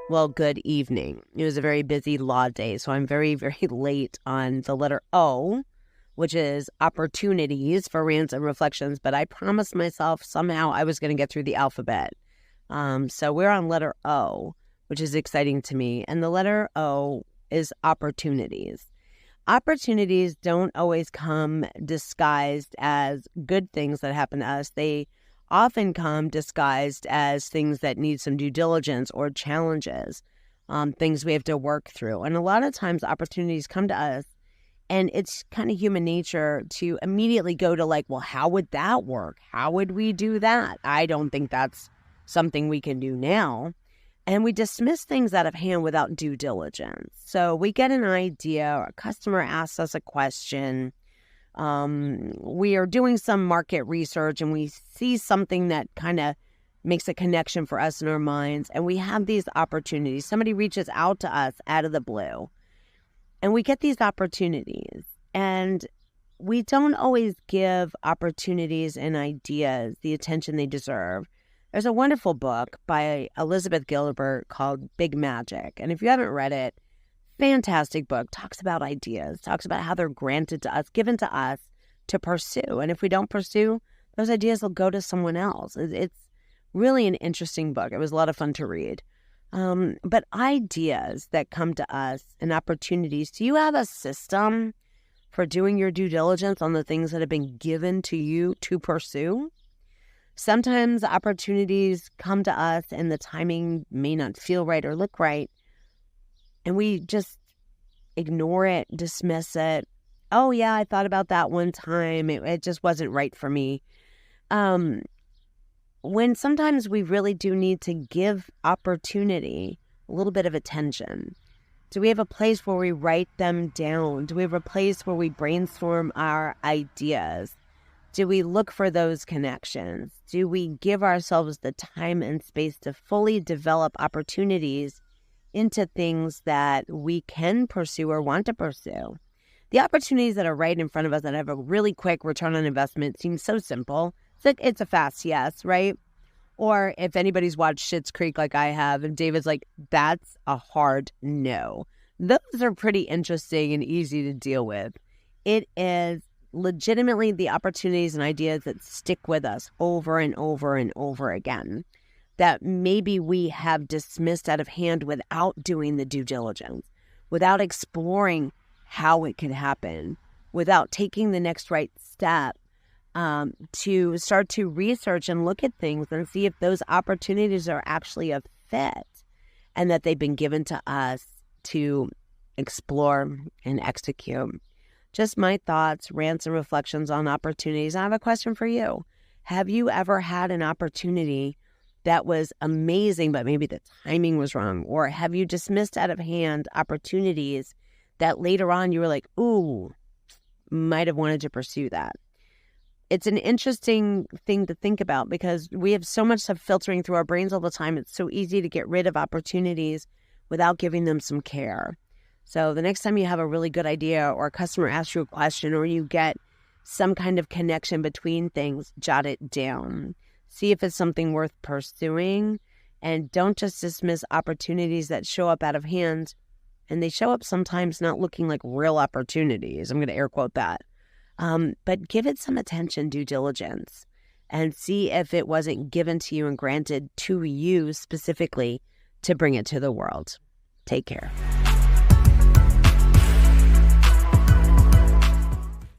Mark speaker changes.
Speaker 1: Well, good evening. It was a very busy law day, so I'm very, very late on the letter O, which is opportunities for rants and reflections, but I promised myself somehow I was going to get through the alphabet. So we're on letter O, which is exciting to me, and the letter O is opportunities. Opportunities don't always come disguised as good things that happen to us. They often come disguised as things that need some due diligence or challenges, things we have to work through. And a lot of times opportunities come to us and it's kind of human nature to immediately go to like, well, how would that work? How would we do that? I don't think that's something we can do now. And we dismiss things out of hand without due diligence. So we get an idea, or a customer asks us a question. We are doing some market research and we see something that kind of makes a connection for us in our minds. And we have these opportunities. Somebody reaches out to us out of the blue and we get these opportunities. And we don't always give opportunities and ideas the attention they deserve. There's a wonderful book by Elizabeth Gilbert called Big Magic. And if you haven't read it, fantastic book, talks about ideas, talks about how they're granted to us, given to us to pursue. And if we don't pursue, those ideas will go to someone else. It's really an interesting book. It was a lot of fun to read. But ideas that come to us and opportunities, do you have a system for doing your due diligence on the things that have been given to you to pursue? Sometimes opportunities come to us and the timing may not feel right or look right. And we just ignore it, dismiss it. Oh, yeah, I thought about that one time. It just wasn't right for me. When sometimes we really do need to give opportunity a little bit of attention. Do we have a place where we write them down? Do we have a place where we brainstorm our ideas? Do we look for those connections? Do we give ourselves the time and space to fully develop opportunities into things that we can pursue or want to pursue? The opportunities that are right in front of us that have a really quick return on investment seem so simple. It's a fast yes, right? Or if anybody's watched Schitt's Creek like I have, and David's like, that's a hard no. Those are pretty interesting and easy to deal with. It is legitimately the opportunities and ideas that stick with us over and over and over again that maybe we have dismissed out of hand without doing the due diligence, without exploring how it could happen, without taking the next right step to start to research and look at things and see if those opportunities are actually a fit and that they've been given to us to explore and execute. Just my thoughts, rants, and reflections on opportunities. I have a question for you. Have you ever had an opportunity that was amazing, but maybe the timing was wrong? Or have you dismissed out of hand opportunities that later on you were like, ooh, might have wanted to pursue that? It's an interesting thing to think about because we have so much stuff filtering through our brains all the time. It's so easy to get rid of opportunities without giving them some care. So the next time you have a really good idea or a customer asks you a question or you get some kind of connection between things, jot it down. See if it's something worth pursuing, and don't just dismiss opportunities that show up out of hand. And they show up sometimes not looking like real opportunities. I'm going to air quote that. But give it some attention, due diligence, and see if it wasn't given to you and granted to you specifically to bring it to the world. Take care.